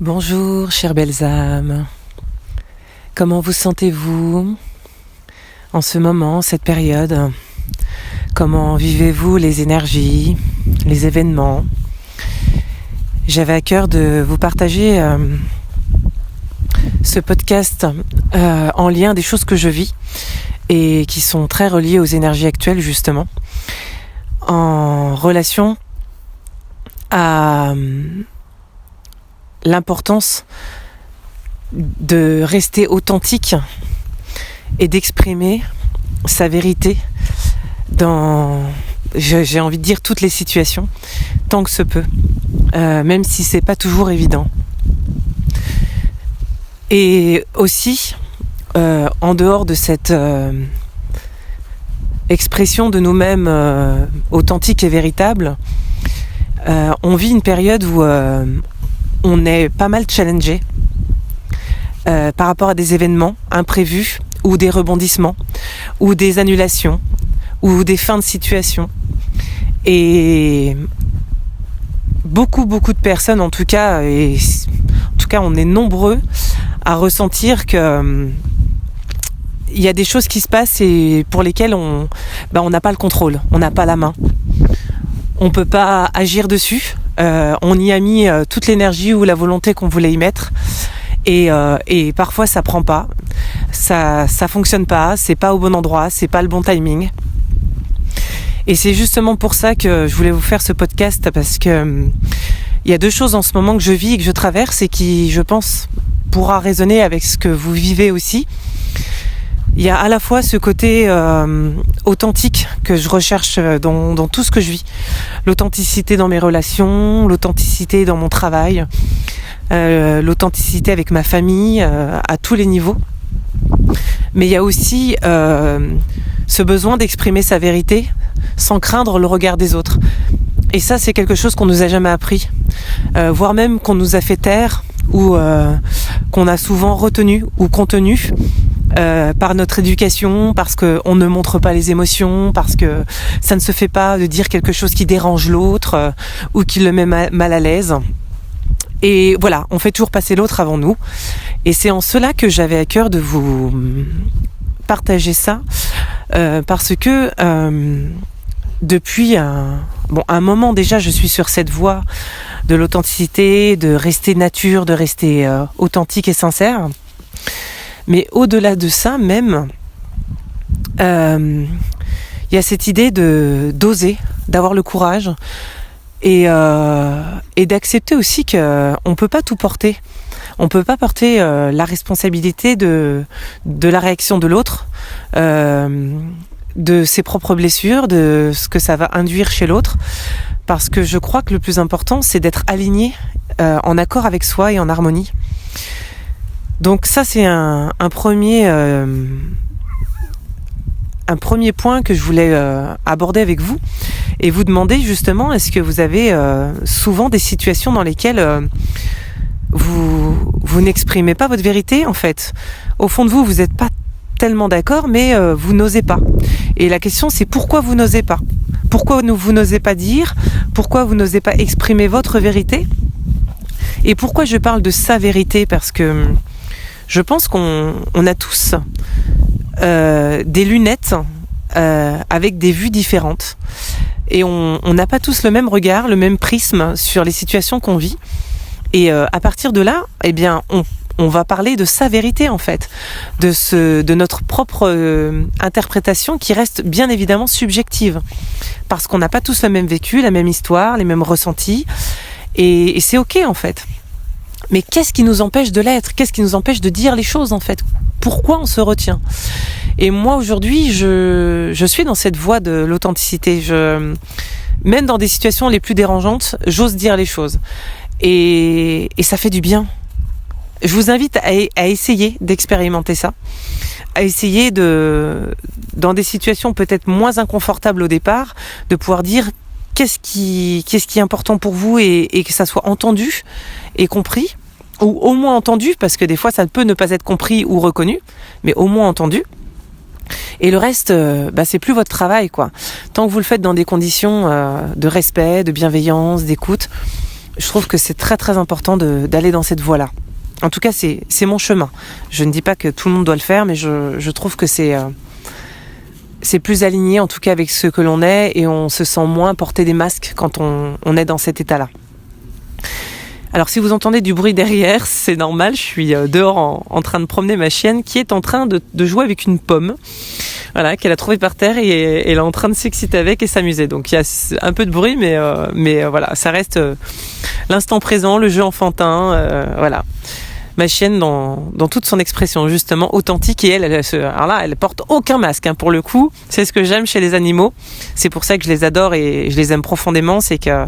Bonjour, chères belles âmes. Comment vous sentez-vous en ce moment, cette période? Comment vivez-vous les énergies, les événements? J'avais à cœur de vous partager ce podcast en lien des choses que je vis et qui sont très reliées aux énergies actuelles, justement, en relation à l'importance de rester authentique et d'exprimer sa vérité dans, j'ai envie de dire, toutes les situations, tant que se peut, même si c'est pas toujours évident. Et aussi, en dehors de cette expression de nous-mêmes authentique et véritable, on vit une période où on est pas mal challengé par rapport à des événements imprévus ou des rebondissements ou des annulations ou des fins de situation. Et beaucoup de personnes, en tout cas on est nombreux à ressentir que il y a des choses qui se passent et pour lesquelles on n'a pas le contrôle, on n'a pas la main. On peut pas agir dessus. On y a mis toute l'énergie ou la volonté qu'on voulait y mettre. Et parfois ça prend pas. Ça fonctionne pas. C'est pas au bon endroit. C'est pas le bon timing. Et c'est justement pour ça que je voulais vous faire ce podcast, parce que il y a deux choses en ce moment que je vis et que je traverse et qui, je pense, pourra résonner avec ce que vous vivez aussi. Il y a à la fois ce côté authentique que je recherche dans tout ce que je vis. L'authenticité dans mes relations, l'authenticité dans mon travail, l'authenticité avec ma famille, à tous les niveaux. Mais il y a aussi ce besoin d'exprimer sa vérité sans craindre le regard des autres. Et ça, c'est quelque chose qu'on nous a jamais appris, voire même qu'on nous a fait taire ou qu'on a souvent retenu ou contenu. Par notre éducation, parce qu'on ne montre pas les émotions, parce que ça ne se fait pas de dire quelque chose qui dérange l'autre ou qui le met mal à l'aise. Et voilà, on fait toujours passer l'autre avant nous. Et c'est en cela que j'avais à cœur de vous partager ça, parce que depuis un moment déjà, je suis sur cette voie de l'authenticité, de rester nature, de rester authentique et sincère. Mais au-delà de ça même, il y a cette idée d'oser, d'avoir le courage et d'accepter aussi qu'on ne peut pas tout porter. On ne peut pas porter la responsabilité de la réaction de l'autre, de ses propres blessures, de ce que ça va induire chez l'autre. Parce que je crois que le plus important, c'est d'être aligné, en accord avec soi et en harmonie. Donc ça, c'est un premier point que je voulais aborder avec vous et vous demander justement, est-ce que vous avez souvent des situations dans lesquelles vous n'exprimez pas votre vérité en fait. Au fond de vous, vous n'êtes pas tellement d'accord, mais vous n'osez pas. Et la question, c'est pourquoi vous n'osez pas? Pourquoi vous n'osez pas dire? Pourquoi vous n'osez pas exprimer votre vérité? Et pourquoi je parle de sa vérité? Parce que je pense qu'on a tous des lunettes avec des vues différentes. Et on n'a pas tous le même regard, le même prisme sur les situations qu'on vit. Et à partir de là, eh bien, on va parler de sa vérité en fait, de notre propre interprétation qui reste bien évidemment subjective. Parce qu'on n'a pas tous le même vécu, la même histoire, les mêmes ressentis. Et c'est ok en fait. Mais qu'est-ce qui nous empêche de l'être? Qu'est-ce qui nous empêche de dire les choses en fait? Pourquoi on se retient? Et moi aujourd'hui, je suis dans cette voie de l'authenticité. Même dans des situations les plus dérangeantes, j'ose dire les choses. Et ça fait du bien. Je vous invite à essayer d'expérimenter ça. À essayer dans des situations peut-être moins inconfortables au départ, de pouvoir dire qu'est-ce qui est important pour vous et que ça soit entendu et compris, ou au moins entendu, parce que des fois ça peut ne pas être compris ou reconnu, mais au moins entendu. Et le reste, c'est plus votre travail, quoi. Tant que vous le faites dans des conditions de respect, de bienveillance, d'écoute, je trouve que c'est très très important d'aller dans cette voie-là. En tout cas, c'est mon chemin. Je ne dis pas que tout le monde doit le faire, mais je trouve que c'est plus aligné, en tout cas, avec ce que l'on est, et on se sent moins porter des masques quand on est dans cet état-là. Alors, si vous entendez du bruit derrière, c'est normal, je suis dehors en train de promener ma chienne qui est en train de jouer avec une pomme, voilà, qu'elle a trouvée par terre et elle est en train de s'exciter avec et s'amuser. Donc, il y a un peu de bruit, mais voilà, ça reste l'instant présent, le jeu enfantin, voilà. Ma chienne dans toute son expression, justement, authentique, et alors là, elle porte aucun masque, hein, pour le coup. C'est ce que j'aime chez les animaux. C'est pour ça que je les adore et je les aime profondément. C'est que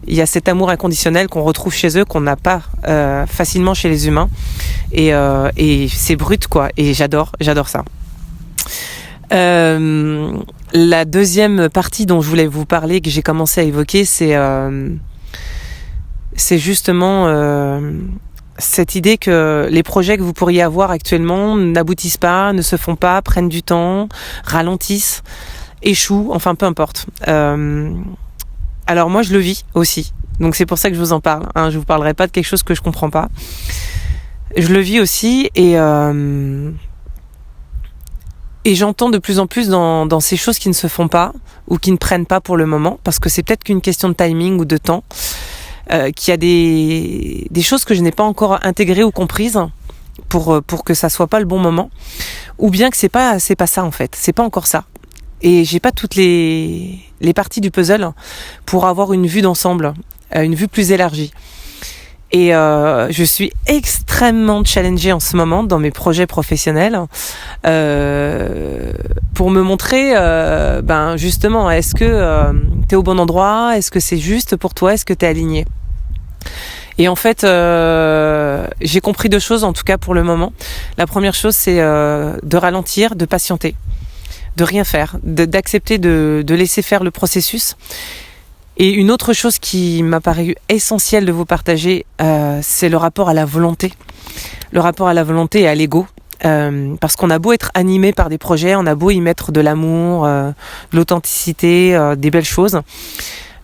il y a cet amour inconditionnel qu'on retrouve chez eux, qu'on n'a pas facilement chez les humains. Et c'est brut, quoi. Et j'adore ça. La deuxième partie dont je voulais vous parler, que j'ai commencé à évoquer, c'est justement cette idée que les projets que vous pourriez avoir actuellement n'aboutissent pas, ne se font pas, prennent du temps, ralentissent, échouent, enfin peu importe. Alors moi je le vis aussi, donc c'est pour ça que je vous en parle, hein. Je vous parlerai pas de quelque chose que je comprends pas. Je le vis aussi et j'entends de plus en plus dans ces choses qui ne se font pas ou qui ne prennent pas pour le moment, parce que c'est peut-être qu'une question de timing ou de temps. Qu'il y a des choses que je n'ai pas encore intégrées ou comprises pour que ça soit pas le bon moment, ou bien que c'est pas ça en fait, c'est pas encore ça. Et j'ai pas toutes les parties du puzzle pour avoir une vue d'ensemble, une vue plus élargie. Et je suis extrêmement challengée en ce moment dans mes projets professionnels pour me montrer, justement, est-ce que t'es au bon endroit ? Est-ce que c'est juste pour toi ? Est-ce que t'es aligné ? Et en fait, j'ai compris 2 choses, en tout cas pour le moment. La première chose, c'est de ralentir, de patienter, de rien faire, d'accepter de laisser faire le processus. Et une autre chose qui m'a paru essentielle de vous partager, c'est le rapport à la volonté. Le rapport à la volonté et à l'ego. Parce qu'on a beau être animé par des projets, on a beau y mettre de l'amour, de l'authenticité, des belles choses.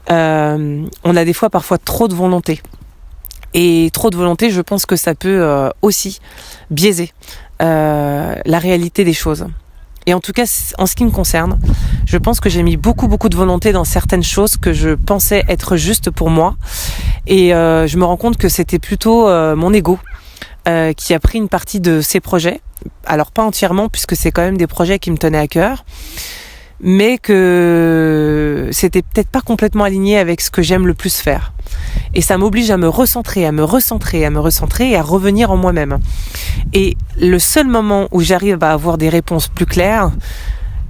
On a des fois parfois trop de volonté. Et trop de volonté, je pense que ça peut aussi biaiser la réalité des choses. Et en tout cas, en ce qui me concerne, je pense que j'ai mis beaucoup de volonté dans certaines choses que je pensais être justes pour moi. Et je me rends compte que c'était plutôt mon ego qui a pris une partie de ces projets. Alors pas entièrement, puisque c'est quand même des projets qui me tenaient à cœur. Mais que c'était peut-être pas complètement aligné avec ce que j'aime le plus faire. Et ça m'oblige à me recentrer, à me recentrer et à revenir en moi-même. Et le seul moment où j'arrive à avoir des réponses plus claires,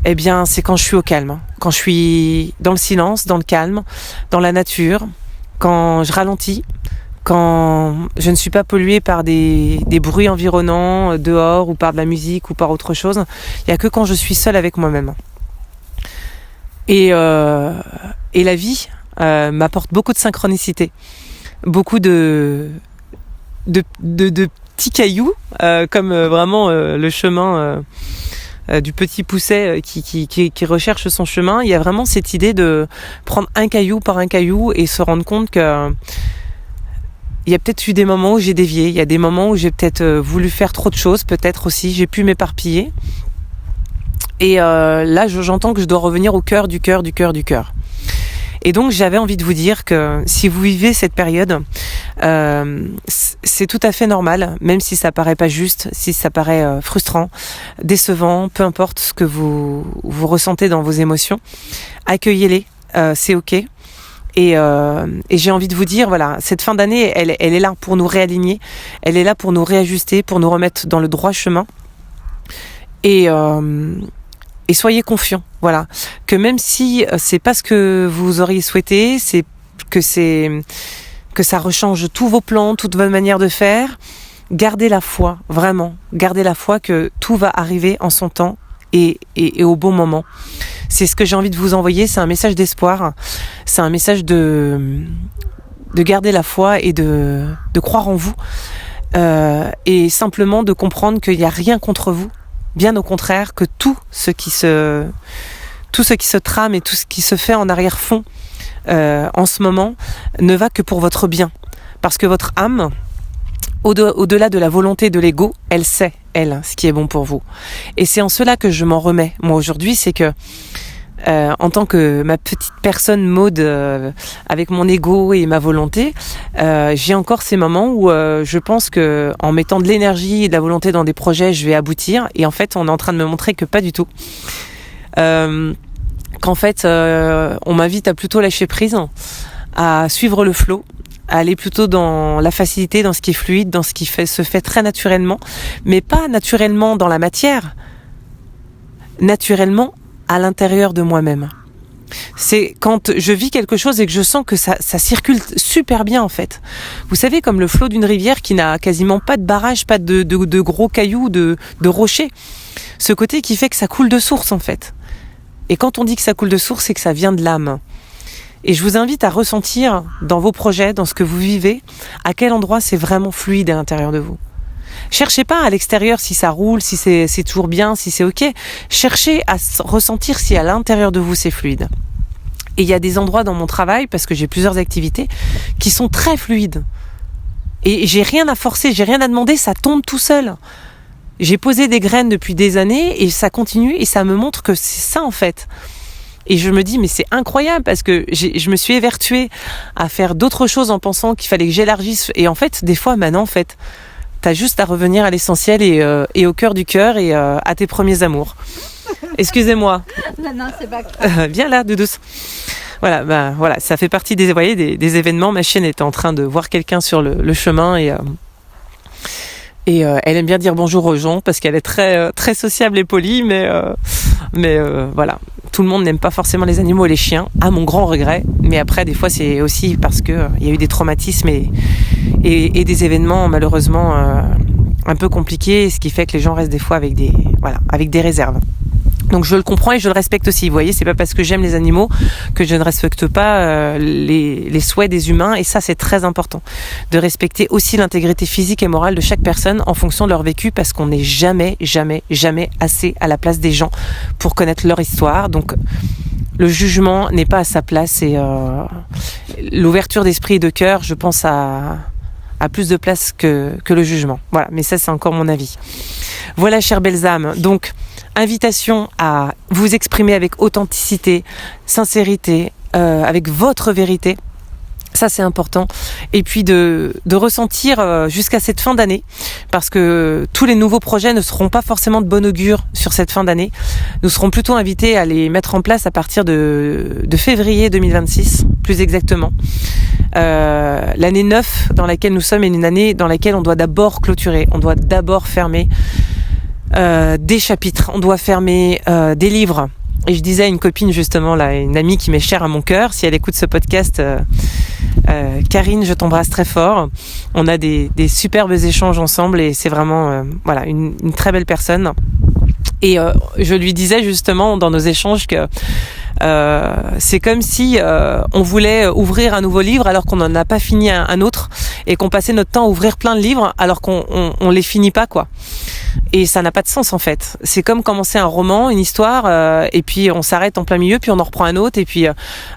eh bien, c'est quand je suis au calme. Quand je suis dans le silence, dans le calme, dans la nature, quand je ralentis, quand je ne suis pas polluée par des bruits environnants dehors ou par de la musique ou par autre chose. Il n'y a que quand je suis seule avec moi-même. Et la vie m'apporte beaucoup de synchronicité, beaucoup de petits cailloux, comme vraiment le chemin du petit pousset qui recherche son chemin. Il y a vraiment cette idée de prendre un caillou par un caillou et se rendre compte que il y a peut-être eu des moments où j'ai dévié, il y a des moments où j'ai peut-être voulu faire trop de choses, peut-être aussi j'ai pu m'éparpiller. Et là, j'entends que je dois revenir au cœur du cœur. Et donc, j'avais envie de vous dire que si vous vivez cette période, c'est tout à fait normal, même si ça paraît pas juste, si ça paraît frustrant, décevant, peu importe ce que vous ressentez dans vos émotions, accueillez-les, c'est ok. Et j'ai envie de vous dire, voilà, cette fin d'année, elle est là pour nous réaligner, elle est là pour nous réajuster, pour nous remettre dans le droit chemin. Et soyez confiants, voilà, que même si c'est pas ce que vous auriez souhaité, que ça rechange tous vos plans, toute votre manière de faire, gardez la foi, vraiment, gardez la foi que tout va arriver en son temps et au bon moment. C'est ce que j'ai envie de vous envoyer, c'est un message d'espoir, c'est un message de garder la foi et de croire en vous, et simplement de comprendre qu'il n'y a rien contre vous. Bien au contraire, que tout ce qui se trame et tout ce qui se fait en arrière-fond en ce moment ne va que pour votre bien. Parce que votre âme, au-delà de la volonté de l'ego, elle sait, elle, ce qui est bon pour vous. Et c'est en cela que je m'en remets, moi, aujourd'hui, c'est que en tant que ma petite personne Maud, avec mon ego et ma volonté, j'ai encore ces moments où je pense que en mettant de l'énergie et de la volonté dans des projets, je vais aboutir. Et en fait, on est en train de me montrer que pas du tout. Qu'en fait, on m'invite à plutôt lâcher prise, à suivre le flow, à aller plutôt dans la facilité, dans ce qui est fluide, dans ce qui se fait très naturellement, mais pas naturellement dans la matière, naturellement à l'intérieur de moi-même. C'est quand je vis quelque chose et que je sens que ça circule super bien en fait. Vous savez, comme le flot d'une rivière qui n'a quasiment pas de barrage, pas de gros cailloux, de rochers. Ce côté qui fait que ça coule de source en fait. Et quand on dit que ça coule de source, c'est que ça vient de l'âme. Et je vous invite à ressentir dans vos projets, dans ce que vous vivez, à quel endroit c'est vraiment fluide à l'intérieur de vous. Cherchez pas à l'extérieur si ça roule, si c'est toujours bien, si c'est ok. Cherchez à ressentir si à l'intérieur de vous c'est fluide. Et il y a des endroits dans mon travail, parce que j'ai plusieurs activités, qui sont très fluides. Et j'ai rien à forcer, j'ai rien à demander, ça tombe tout seul. J'ai posé des graines depuis des années et ça continue et ça me montre que c'est ça en fait. Et je me dis, mais c'est incroyable parce que je me suis évertuée à faire d'autres choses en pensant qu'il fallait que j'élargisse. Et en fait, des fois, maintenant, en fait, t'as juste à revenir à l'essentiel et au cœur du cœur et à tes premiers amours. Excusez-moi. Non, c'est pas grave. Viens là, douce. Voilà, voilà, ça fait partie des événements. Ma chienne est en train de voir quelqu'un sur le chemin et elle aime bien dire bonjour aux gens parce qu'elle est très très sociable et polie, mais voilà, tout le monde n'aime pas forcément les animaux et les chiens, à mon grand regret. Mais après, des fois, c'est aussi parce que il y a eu des traumatismes et des événements malheureusement un peu compliqués, ce qui fait que les gens restent des fois avec des réserves. Donc je le comprends et je le respecte aussi. Vous voyez, c'est pas parce que j'aime les animaux que je ne respecte pas les souhaits des humains. Et ça, c'est très important de respecter aussi l'intégrité physique et morale de chaque personne en fonction de leur vécu, parce qu'on n'est jamais, jamais, jamais assez à la place des gens pour connaître leur histoire. Donc le jugement n'est pas à sa place et l'ouverture d'esprit et de cœur, je pense, a plus de place que le jugement. Voilà, mais ça, c'est encore mon avis. Voilà, chères belles âmes. Donc, invitation à vous exprimer avec authenticité, sincérité, avec votre vérité. Ça, c'est important. Et puis de ressentir jusqu'à cette fin d'année, parce que tous les nouveaux projets ne seront pas forcément de bon augure sur cette fin d'année. Nous serons plutôt invités à les mettre en place à partir de février 2026, plus exactement. L'année 9 dans laquelle nous sommes est une année dans laquelle on doit d'abord clôturer, on doit d'abord fermer des chapitres, on doit fermer des livres. Et je disais à une copine justement, là, une amie qui m'est chère à mon cœur, si elle écoute ce podcast, Karine, je t'embrasse très fort. On a des superbes échanges ensemble et c'est vraiment voilà, une très belle personne. Et je lui disais justement dans nos échanges que c'est comme si on voulait ouvrir un nouveau livre alors qu'on n'en a pas fini un autre, et qu'on passait notre temps à ouvrir plein de livres alors qu'on les finit pas, quoi. Et ça n'a pas de sens en fait. C'est comme commencer un roman, une histoire, et puis on s'arrête en plein milieu, puis on en reprend un autre, et puis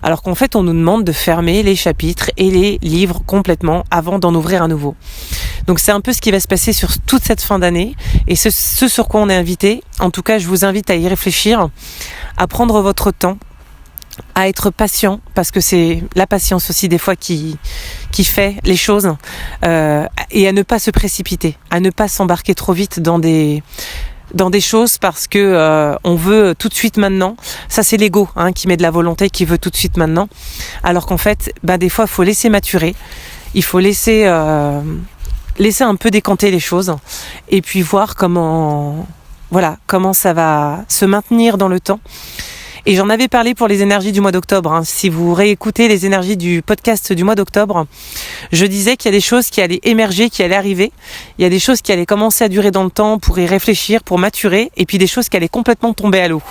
alors qu'en fait on nous demande de fermer les chapitres et les livres complètement avant d'en ouvrir un nouveau. Donc c'est un peu ce qui va se passer sur toute cette fin d'année, et ce sur quoi on est invité. En tout cas, je vous invite à y réfléchir, à prendre votre temps, à être patient, parce que c'est la patience aussi des fois qui fait les choses, et à ne pas se précipiter, à ne pas s'embarquer trop vite dans des choses parce que on veut tout de suite maintenant. Ça, c'est l'ego qui met de la volonté, qui veut tout de suite maintenant, alors qu'en fait des fois il faut laisser maturer, il faut laisser un peu décanter les choses, et puis voir comment ça va se maintenir dans le temps. Et j'en avais parlé pour les énergies du mois d'octobre. Si vous réécoutez les énergies du podcast du mois d'octobre, je disais qu'il y a des choses qui allaient émerger, qui allaient arriver. Il y a des choses qui allaient commencer à durer dans le temps pour y réfléchir, pour maturer, et puis des choses qui allaient complètement tomber à l'eau.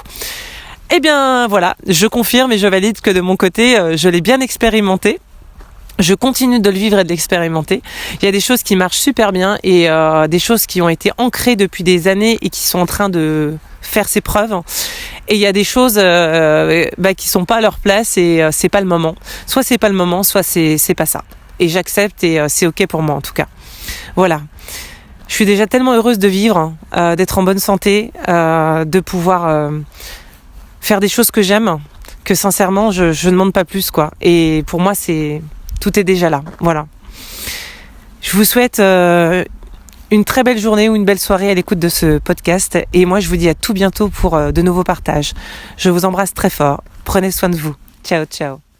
Eh bien voilà, je confirme et je valide que de mon côté, je l'ai bien expérimenté. Je continue de le vivre et de l'expérimenter. Il y a des choses qui marchent super bien et des choses qui ont été ancrées depuis des années et qui sont en train de faire ses preuves. Et il y a des choses qui sont pas à leur place et c'est pas le moment. Soit c'est pas le moment, soit c'est pas ça. Et j'accepte et c'est ok pour moi en tout cas. Voilà. Je suis déjà tellement heureuse de vivre, d'être en bonne santé, de pouvoir faire des choses que j'aime, que sincèrement je ne demande pas plus quoi. Et pour moi tout est déjà là. Voilà. Je vous souhaite une très belle journée ou une belle soirée à l'écoute de ce podcast. Et moi, je vous dis à tout bientôt pour de nouveaux partages. Je vous embrasse très fort. Prenez soin de vous. Ciao, ciao.